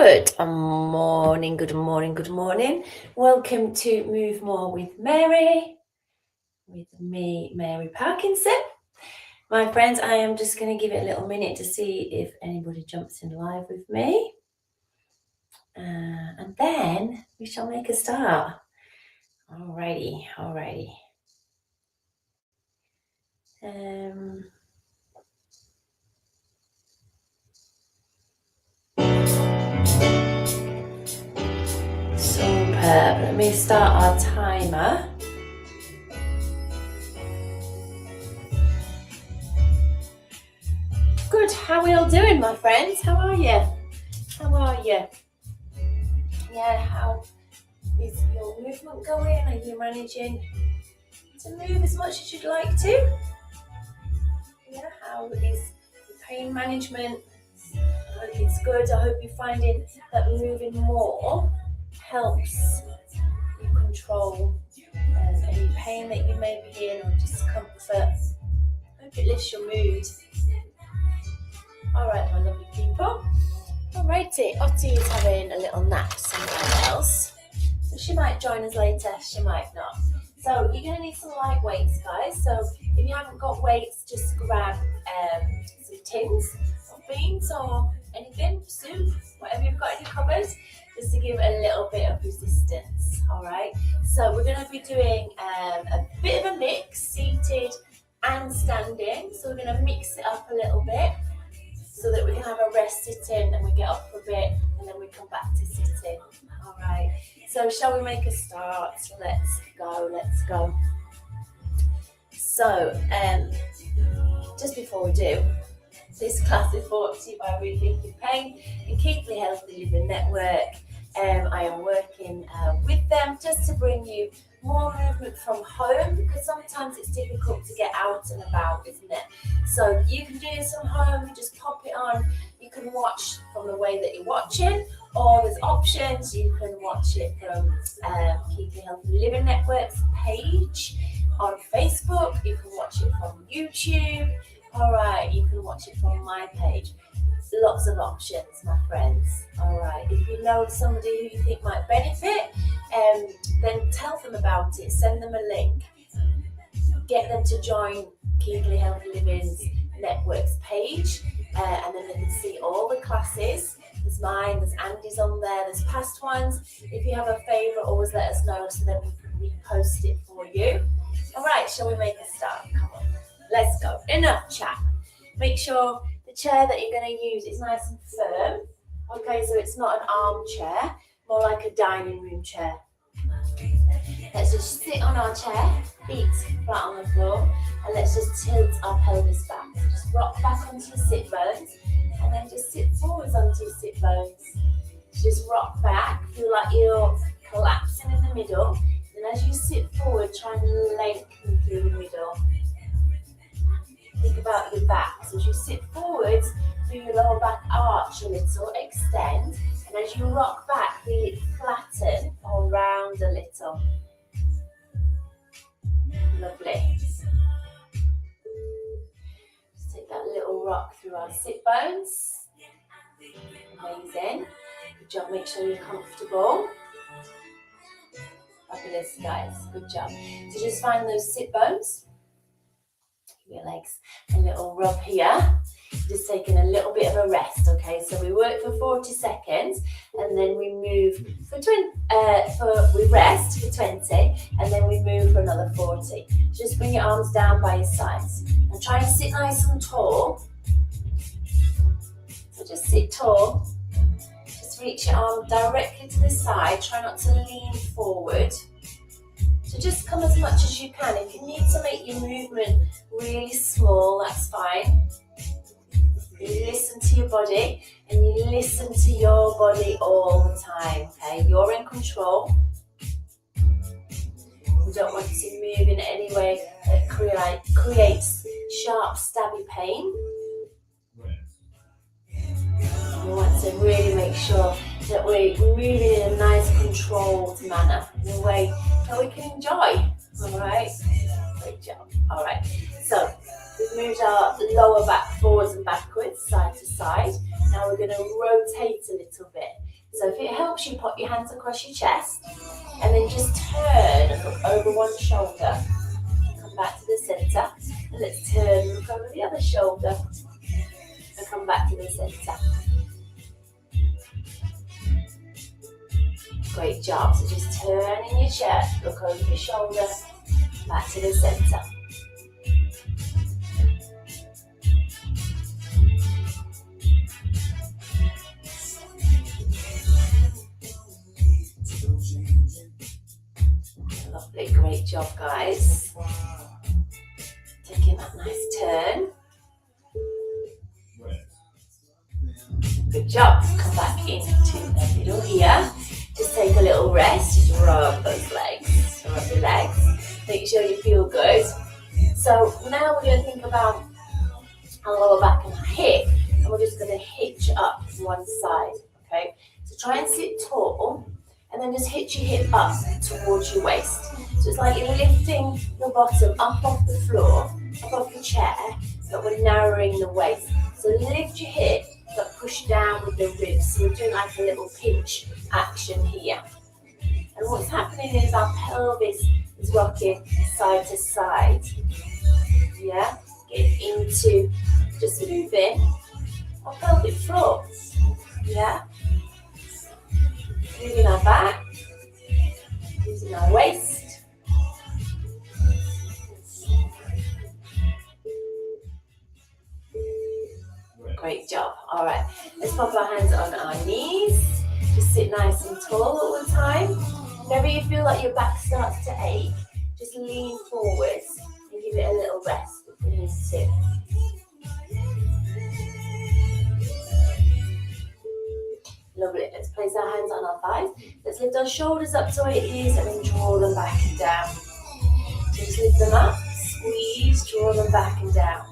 Good morning, good morning, good morning. Welcome to Move More with Mary, with me, Mary Parkinson. My friends, I am just going to give it a little minute to see if anybody jumps in live with me. And then we shall make a start. Alrighty. Superb. Let me start our timer. Good. How are we all doing, my friends? How are you? Yeah, how is your movement going? Are you managing to move as much as you'd like to? Yeah, how is your pain management? I hope it's good. I hope you're finding that moving more helps you control any pain that you may be in or discomfort. I hope it lifts your mood. Alright, my lovely people. Alrighty, Ottie is having a little nap somewhere else. So she might join us later, she might not. So you're going to need some light weights, guys. So if you haven't got weights, just grab some tins of beans or anything, soup, whatever you've got in your cupboard, just to give a little bit of resistance. Alright, so we're going to be doing a bit of a mix, seated and standing. So we're going to mix it up a little bit, so that we can have a rest sitting and we get up for a bit and then we come back to sitting. Alright, so shall we make a start? Let's go. So, just before we do, this class is brought to you by Rethinking Pain and Keeply Healthy Living Network. I am working with them just to bring you more movement from home, because sometimes it's difficult to get out and about, isn't it? So you can do this from home, you just pop it on, you can watch from the way that you're watching, or there's options, you can watch it from Keeply Healthy Living Network's page on Facebook, you can watch it from YouTube, alright, you can watch it from my page. Lots of options, my friends. Alright, if you know somebody who you think might benefit, then tell them about it, send them a link, get them to join Keeply Healthy Living's Network's page, and then they can see all the classes. There's mine, there's Andy's on there, there's past ones. If you have a favourite, always let us know so then we can repost it for you. Alright, shall we make a start? Come on, let's go. Enough chat. Make sure the chair that you're going to use is nice and firm. Okay, so it's not an armchair, more like a dining room chair. Let's just sit on our chair, feet flat on the floor, and let's just tilt our pelvis back. So just rock back onto your sit bones, and then just sit forwards onto your sit bones. Just rock back, feel like you're collapsing in the middle, and as you sit forward, try and lengthen through the middle. Think about your back. So as you sit forwards, feel your lower back arch a little, extend, and as you rock back, feel it flatten or round a little. Lovely. Just take that little rock through our sit bones. Amazing. Good job. Make sure you're comfortable. Fabulous, guys. Good job. So just find those sit bones. Your legs a little rub here, just taking a little bit of a rest. Okay, so we work for 40 seconds and then we move we rest for 20 and then we move for another 40. Just bring your arms down by your sides and try and sit nice and tall. So just sit tall, just reach your arm directly to the side, try not to lean forward. So just come as much as you can. If you need to make your movement really small, that's fine. You listen to your body and you listen to your body all the time, okay? You're in control. We don't want to move in any way that creates sharp, stabby pain. We want to really make sure that we're moving in a nice controlled manner, in a way that we can enjoy. Alright, great job. Alright, so we've moved our lower back forwards and backwards, side to side. Now we're going to rotate a little bit. So if it helps you, put your hands across your chest and then just turn and look over one shoulder. Come back to the center. And let's turn and look over the other shoulder. And come back to the center. Great job. So just turn in your chair, look over your shoulder, back to the center. Lovely, great job, guys. Taking that nice turn. Good job. Come back into the middle here. Just take a little rest. Just rub those legs. Rub your legs. Make sure you feel good. So now we're going to think about our lower back and hip. And we're just going to hitch up one side. Okay. So try and sit tall. And then just hitch your hip up towards your waist. So it's like you're lifting your bottom up off the floor, up off the chair, but we're narrowing the waist. So lift your hip, but push down with the ribs. So we're doing like a little pinch action here. And what's happening is our pelvis is rocking side to side. Yeah, get into just moving our pelvic floor. Yeah. Moving our back, using our waist. Great job. All right, let's pop our hands on our knees. Just sit nice and tall all the time. Whenever you feel like your back starts to ache, just lean forwards and give it a little rest if you need to. Lovely. Let's place our hands on our thighs. Let's lift our shoulders up to our ears and then draw them back and down. So just lift them up, squeeze, draw them back and down.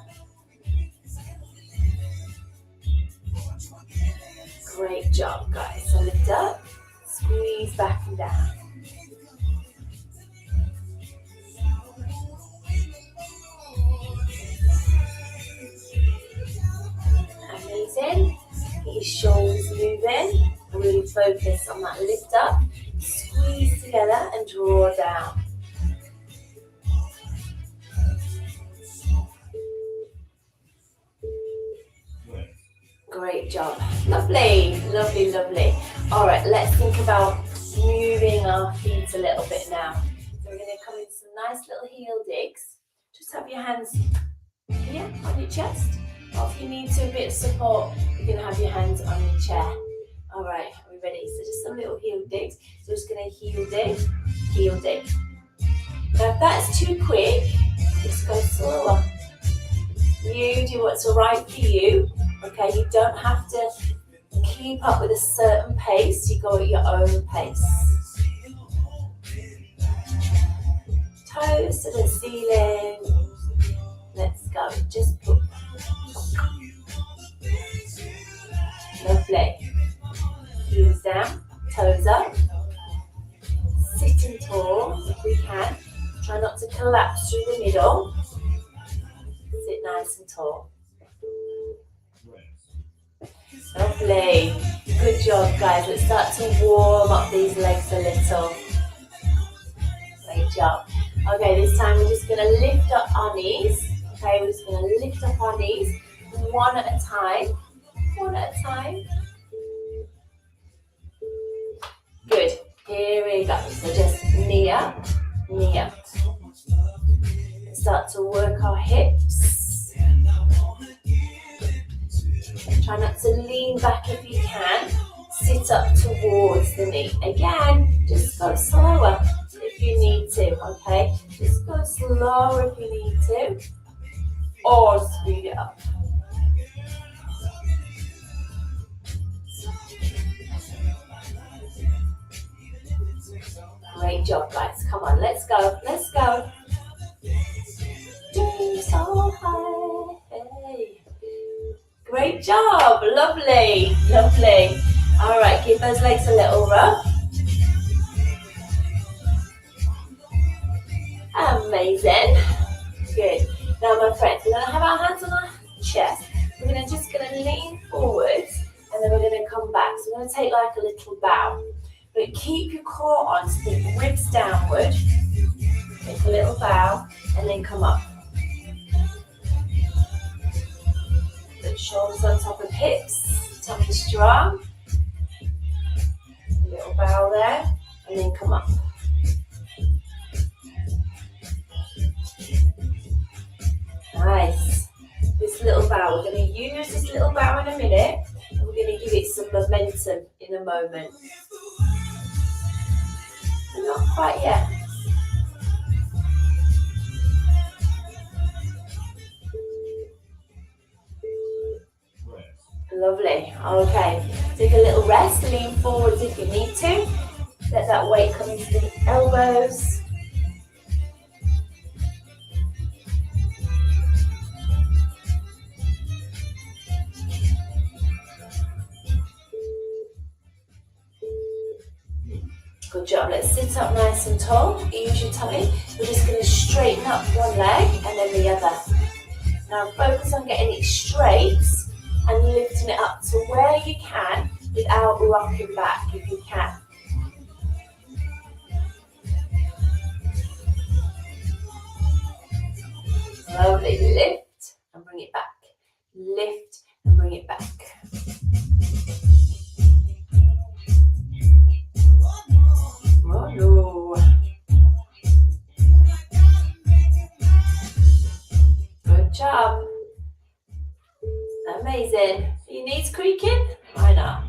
Great job, guys. So lift up, squeeze back and down. Amazing. Get your shoulders moving. Really focus on that lift up. Squeeze together and draw down. Great job. Lovely, lovely, lovely. All right, let's think about moving our feet a little bit now. So we're going to come into some nice little heel digs. Just have your hands here on your chest. Or if you need a bit of support, you can have your hands on your chair. All right, are we ready? So just some little heel digs. So we're just going to heel dig, heel dig. Now if that's too quick, just go slower. You do what's right for you. Okay, you don't have to keep up with a certain pace. You go at your own pace. Toes to the ceiling. Let's go. Just put. Lovely. Heels down, toes up. Sitting tall if we can. Try not to collapse through the middle. Sit nice and tall. Lovely. Good job, guys. Let's start to warm up these legs a little. Great job. Okay, this time we're just going to lift up our knees. Okay, we're just going to lift up our knees one at a time. One at a time. Good. Here we go. So just knee up, knee up. Start to work our hips. Try not to lean back if you can. Sit up towards the knee. Again, just go slower if you need to, okay? Just go slower if you need to. Or speed it up. Great job, guys. Come on, let's go. Let's go. So high. Hey. Great job. Lovely. Lovely. All right, give those legs a little rub. Amazing. Good. Now, my friends, we're going to have our hands on our chest. We're just going to lean forwards, and then we're going to come back. So we're going to take like a little bow. But keep your core on, so the ribs downward. Take a little bow and then come up. Put shoulders on top of hips, tummy strong. A little bow there and then come up. Nice. This little bow, we're going to use this little bow in a minute, and we're going to give it some momentum in a moment. Not quite yet. Lovely. Okay. Take a little rest, lean forwards if you need to. Let that weight come into the elbows. Good job. Let's sit up nice and tall. Use your tummy. We're just going to straighten up one leg and then the other. Now focus on getting it straight and lifting it up to where you can without rocking back if you can. Lovely. Lift and bring it back. Lift and bring it back. Oh no. Good job. Amazing. Your knees creaking? Why not?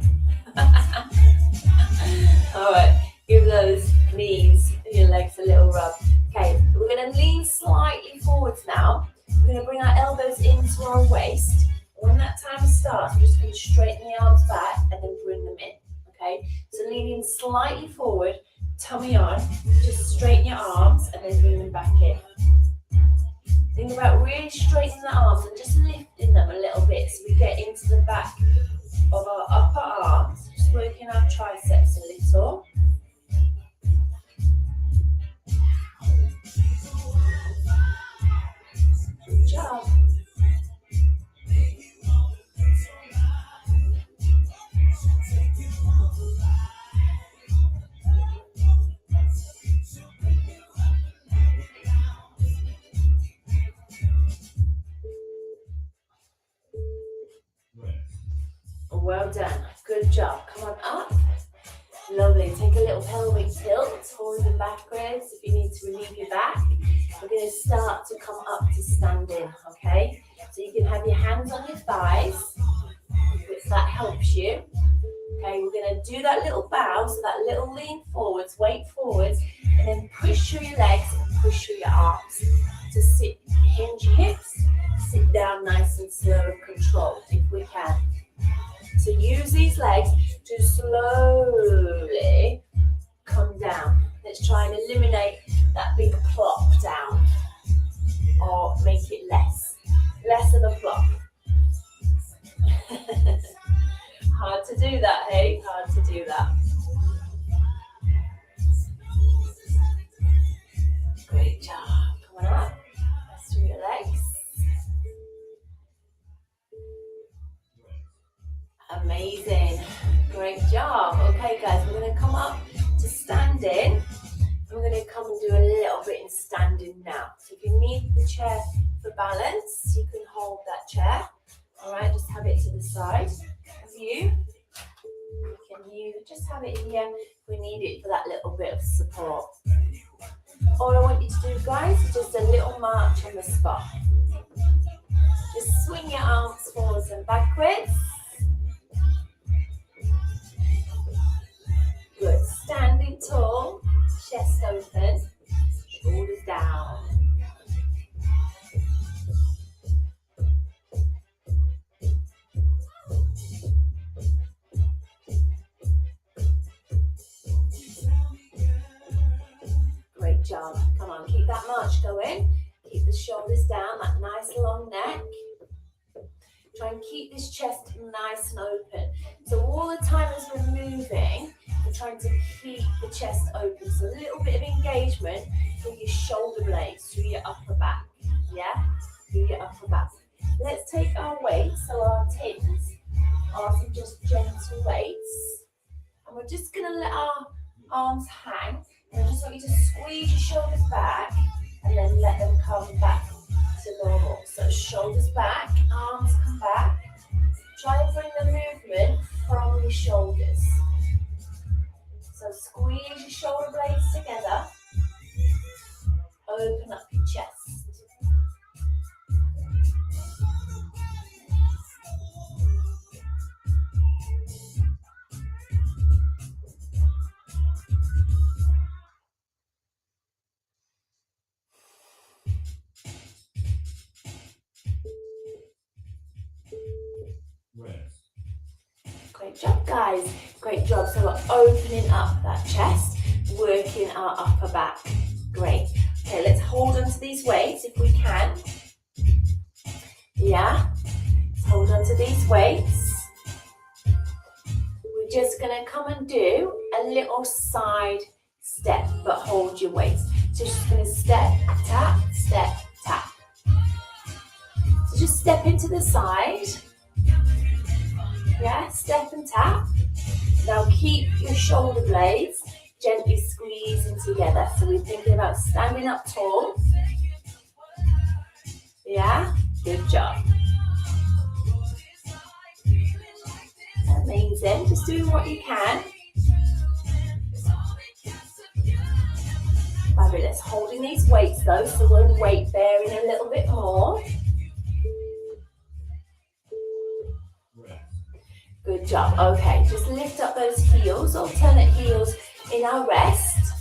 Alright, give those knees and your legs a little rub. Okay, we're going to lean slightly forwards now. We're going to bring our elbows into our waist. When that time starts, we're just going to straighten the arms back and then bring them in. Okay, so leaning slightly forward, tummy on, just straighten your arms and then bring them back in. Think about really straightening the arms and just lifting them a little bit so we get into the back of our upper arms, just working our triceps a little. Good job. Well done. Good job. Come on up. Lovely. Take a little pelvic tilt, forwards and backwards if you need to relieve your back. We're going to start to come up to standing, okay? So you can have your hands on your thighs, if that helps you. Okay, we're going to do that little bow, so that little lean forwards, weight forwards, and then push through your legs and push through your arms. To sit, hinge your hips, sit down nice and slow and controlled if we can. So use these legs to slowly come down. Let's try and eliminate that big plop down, or make it less of a plop. Hard to do that, hey? Hard to do that. Great job. Come on up. Rest through your legs. Amazing. Great job. Okay, guys, we're going to come up to standing. We're going to come and do a little bit in standing now. So if you need the chair for balance, you can hold that chair. All right, just have it to the side of you. Can you just have it here? We need it for that little bit of support. All I want you to do, guys, is just a little march on the spot. Just swing your arms forwards and backwards. Good. Standing tall, chest open, shoulders down. Great job. Come on, keep that march going. Keep the shoulders down, that nice long neck. Try and keep this chest nice and open. So all the time as we're moving, we're trying to keep the chest open. So a little bit of engagement through your shoulder blades, through your upper back. Yeah? Through your upper back. Let's take our weights, so our tins are some just gentle weights. we're just going to let our arms hang. And I just want you to squeeze your shoulders back and then let them come back to normal. So shoulders back, arms come back. Try and bring the movement from your shoulders. So squeeze your shoulder blades together. Open up your chest. Great job, guys. Great job. So we're opening up that chest, working our upper back. Great. Okay, let's hold on to these weights if we can. Yeah, let's hold on to these weights. We're just going to come and do a little side step, but hold your weights. So just going to step, tap, tap. So just step into the side. Yeah, step and tap. Now keep your shoulder blades gently squeezing together. So we're thinking about standing up tall. Yeah, good job. Amazing, just doing what you can. Fabulous, holding these weights though, so we're weight bearing a little bit more. Good job. Okay, just lift up those heels, alternate heels in our rest.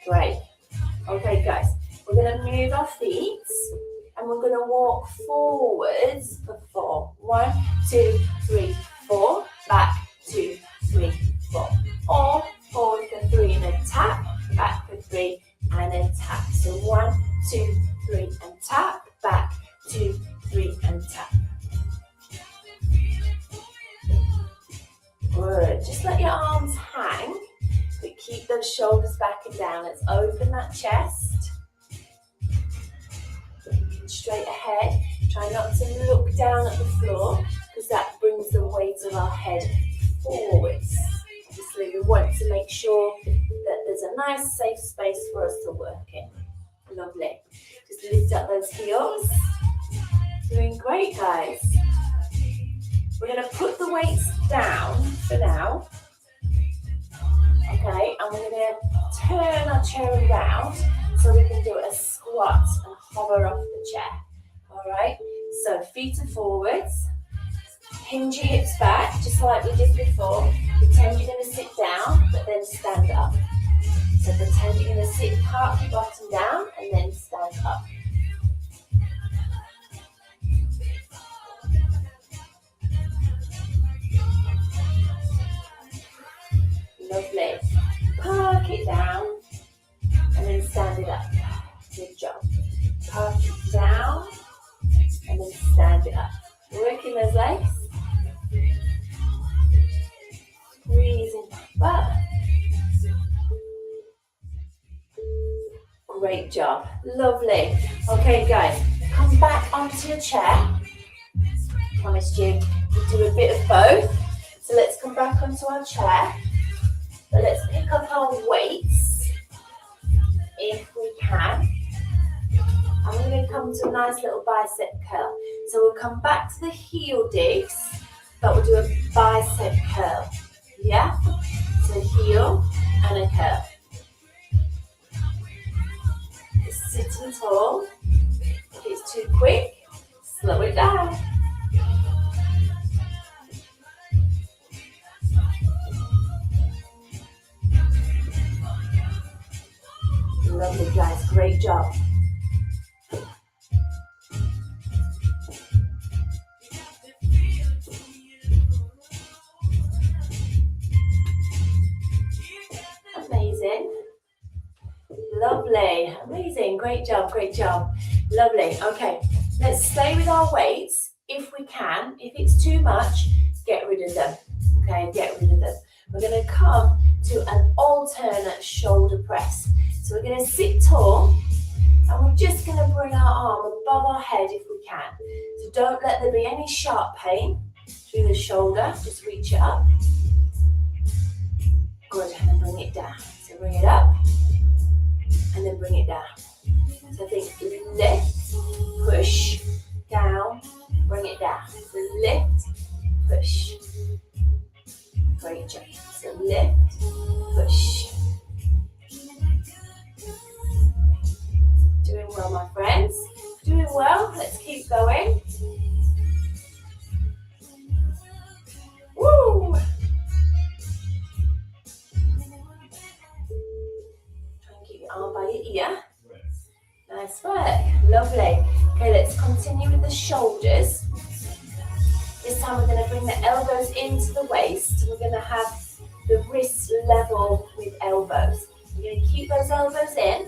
Great. Okay, guys, we're going to move our feet and we're going to walk forwards for 4. 1, 2, 3, 4. Back, 2, 3, 4. Or forward for 3 and then tap. Back for 3. And then tap. So 1, 2, 3 and tap. Back, 2, 3 and tap. Good. Just let your arms hang, but keep those shoulders back and down. Let's open that chest. Straight ahead. Try not to look down at the floor because that brings the weight of our head forwards. Obviously, we want to make sure that there's a nice safe space for us to work in. Lovely. Just lift up those heels. Doing great, guys. We're going to put the weights down for now. Okay, and we're going to turn our chair around so we can do a squat and hover off the chair. All right, so feet are forwards. Hinge your hips back, just like we did before. Pretend you're going to sit down, but then stand up. So pretend you're going to sit, park your bottom down, and then stand up. Lovely. Park it down, and then stand it up. Good job. Park it down, and then stand it up. Working those legs. Squeezing back. Great job. Lovely. Okay, guys, come back onto your chair. Promised you we'd do a bit of both. So let's come back onto our chair. So let's pick up our weights if we can. I'm going to come to a nice little bicep curl. So we'll come back to the heel digs, but we'll do a bicep curl. Yeah? So heel and a curl. Just sitting tall. If it's too quick, slow it down. Lovely, guys. Great job. Amazing. Lovely. Amazing. Great job. Great job. Lovely. Okay. Let's stay with our weights if we can. If it's too much, get rid of them. Okay, get rid of them. We're going to come to an alternate shoulder press. So we're going to sit tall and we're just going to bring our arm above our head if we can. So don't let there be any sharp pain through the shoulder. Just reach it up. Good, and then bring it down. So bring it up, and then bring it down. So think lift, push, down, bring it down. So lift, push. Great job. So lift, push. Doing well, my friends. Doing well. Let's keep going. Woo! Try and keep your arm by your ear. Nice work. Lovely. Okay, let's continue with the shoulders. This time we're going to bring the elbows into the waist. We're going to have the wrists level with elbows. We're going to keep those elbows in.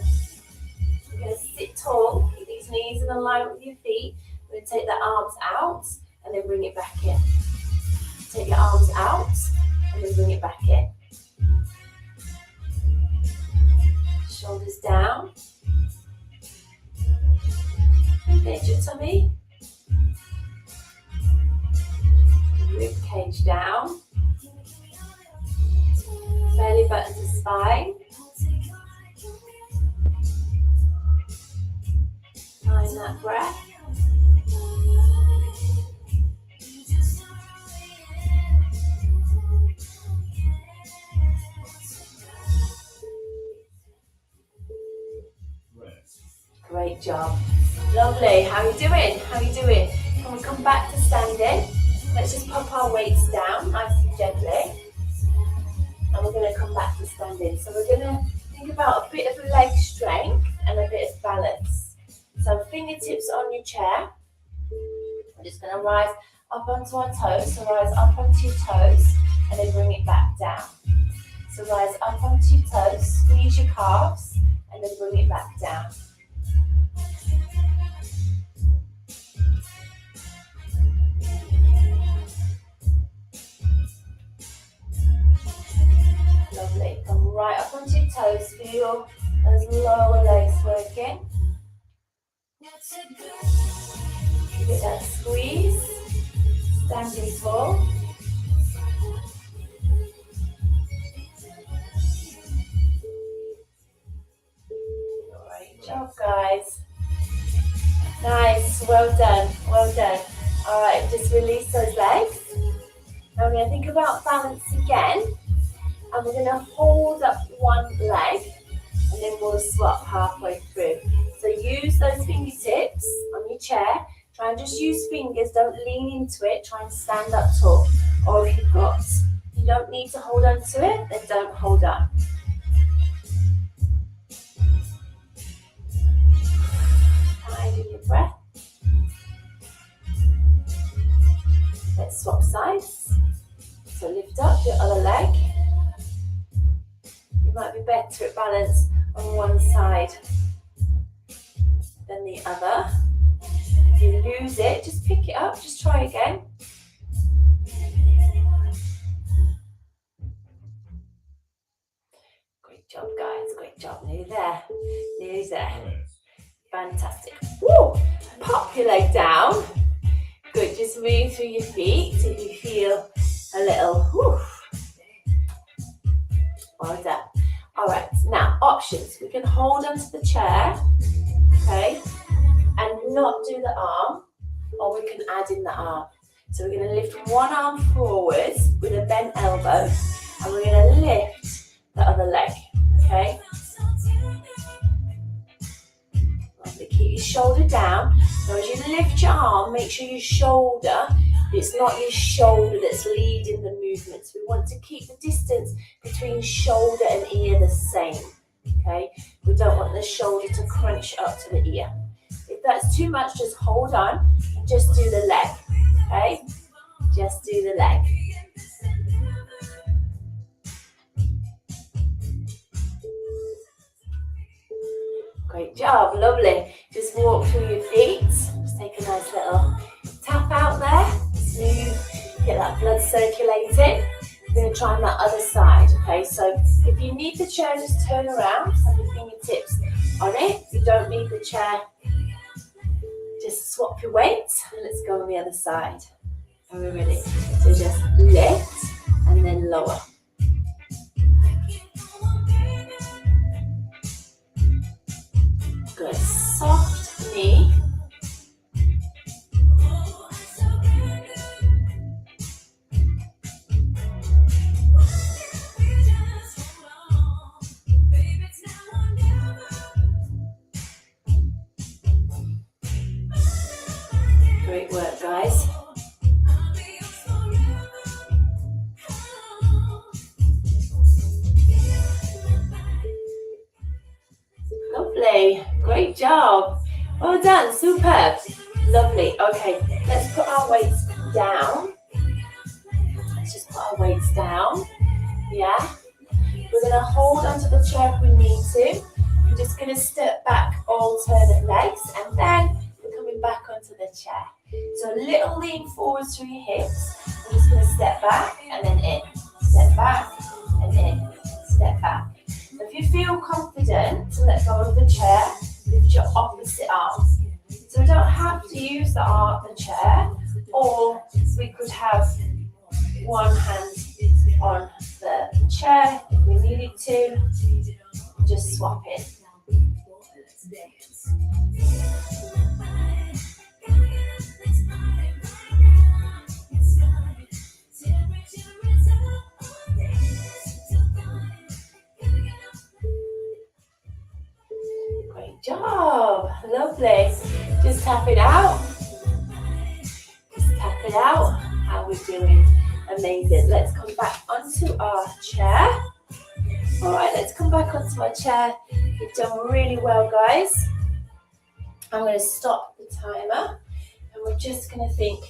We're going to sit tall, keep these knees in line with your feet. We're going to take the arms out and then bring it back in. Take your arms out and then bring it back in. Shoulders down. Engage your tummy. Rib cage down. Belly button to spine. Find that breath. Great job. Lovely. How are you doing? How are you doing? Can we come back to standing? Let's just pop our weights down nice and gently. And we're going to come back to standing. So we're going to think about a bit of leg strength and a bit of balance. So fingertips on your chair. We're just going to rise up onto our toes. So rise up onto your toes and then bring it back down. So rise up onto your toes, squeeze your calves and then bring it back down. Lovely. Come right up onto your toes. Feel those lower legs working. Give it that squeeze. Standing tall. Great job, guys. Nice. Well done. Well done. All right. Just release those legs. Now we're going to think about balance again. And we're going to hold up one leg and then we'll swap halfway through. So use those fingertips on your chair. Try and just use fingers, don't lean into it. Try and stand up tall. Or if you don't need to hold on to it, then don't hold on. Finding your breath. Let's swap sides. So lift up your other leg. Might be better at balance on one side than the other. If you lose it, just pick it up, just try again. Great job, guys, great job. Nearly there, nearly there. Fantastic. Woo! Pop your leg down. Good, just move through your feet if you feel a little, whew. Well done. All right, now options. We can hold onto the chair, okay, and not do the arm, or we can add in the arm. So we're going to lift one arm forwards with a bent elbow, and we're going to lift the other leg, okay? Lovely. Keep your shoulder down. Now as you lift your arm, make sure your shoulder, it's not your shoulder that's leading the movements. We want to keep the distance between shoulder and ear the same, okay? We don't want the shoulder to crunch up to the ear. If that's too much, just hold on and just do the leg, okay? Just do the leg. Great job, lovely. Just walk through your feet. Just take a nice little tap out there. Smooth, get that blood circulating. We're going to try on that other side, okay? So if you need the chair, just turn around, have your fingertips on it. If you don't need the chair, just swap your weight and let's go on the other side. Are we ready? So just lift and then lower. Good. Soft knee. Great work, guys. Lovely. Great job. Well done. Superb. Lovely. Okay, let's put our weights down. Let's just put our weights down. Yeah. We're going to hold onto the chair if we need to. I'm just going to step back, alternate legs, and then we're coming back onto the chair. So a little lean forward through your hips. I'm just going to step back and then in. Step back and in. Step back. If you feel confident to let go of the chair, lift your opposite arm. So we don't have to use the chair, or we could have one hand on the chair if we needed to. Just swap it. Great job. Lovely. Just tap it out. Just tap it out. How we're doing. Amazing. Let's come back onto our chair. All right, let's come back onto our chair. You've done really well, guys. I'm going to stop the timer and we're just going to think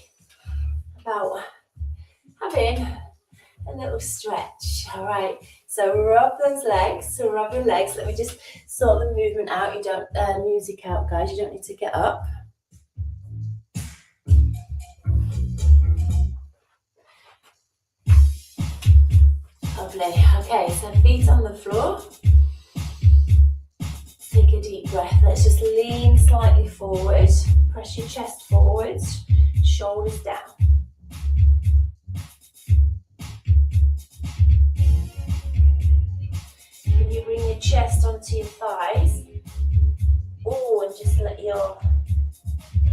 about having a little stretch. All right, so rub those legs. So rub your legs. Let me just sort the movement out. You don't music out, guys. You don't need to get up. Lovely. Okay, so feet on the floor. Take a deep breath. Let's just lean slightly forward. Press your chest forward. Shoulders down. Can you bring your chest onto your thighs? Oh, and just let your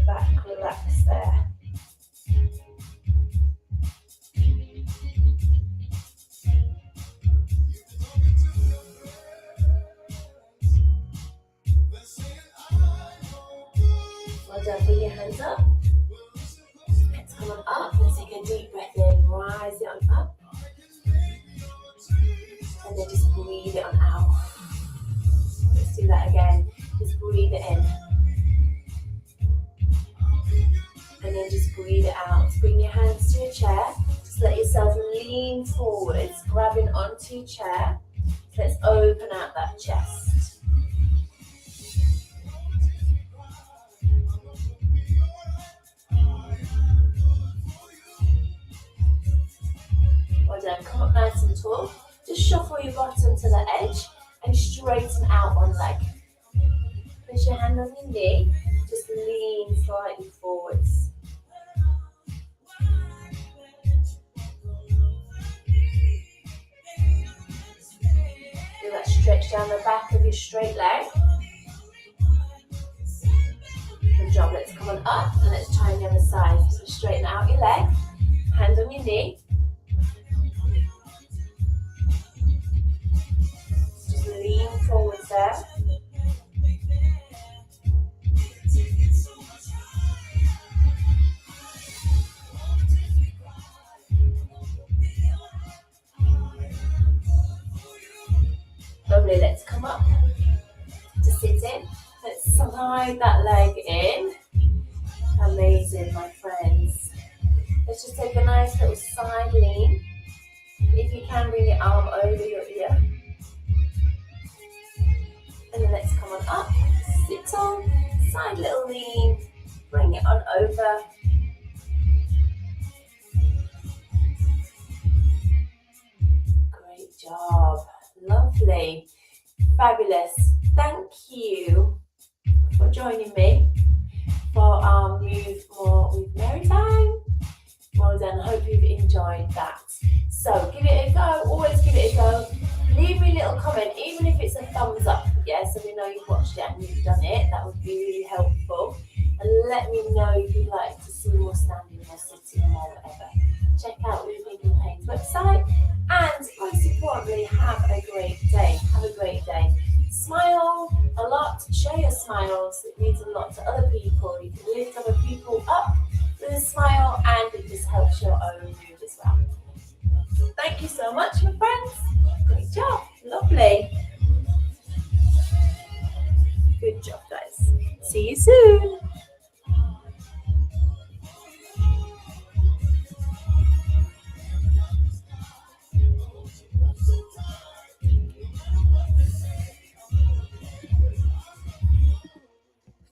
back relax there. Well done, bring your hands up. Let's come on up. Let's take a deep breath in. Rise it on up. And then just breathe it on out. Let's do that again. Just breathe it in. And then just breathe it out. Bring your hands to your chair. Just let yourself lean forwards, grabbing onto your chair. Let's open out that chest. Well done. Come up nice and tall. Just shuffle your bottom to the edge and straighten out one leg. Place your hand on your knee. Just lean slightly forwards. Do that stretch down the back of your straight leg. Good job. Let's come on up and let's try the other side. So straighten out your leg. Hand on your knee. Just lean forwards there. Lovely, let's come up to sit in. Let's slide that leg in. Amazing, my friends. Let's just take a nice little side lean. If you can, bring your arm over your ear. And then let's come on up, sit on, side little lean, bring it on over. Great job. Lovely. Fabulous. Thank you for joining me for our move more with Mary Time. Well done, I hope you've enjoyed that. So give it a go, always give it a go. Leave me a little comment, even if it's a thumbs up, yeah, so we know you've watched it and you've done it. That would be really helpful. And let me know if you'd like to see more standing or sitting or whatever. Check out Rethinking Pain's website, and most importantly, have a great day. Have a great day. Smile a lot, share your smiles. It means a lot to other people. You can lift other people up with a smile, and it just helps your own mood as well. Thank you so much, my friends. Great job. Lovely. Good job, guys. See you soon.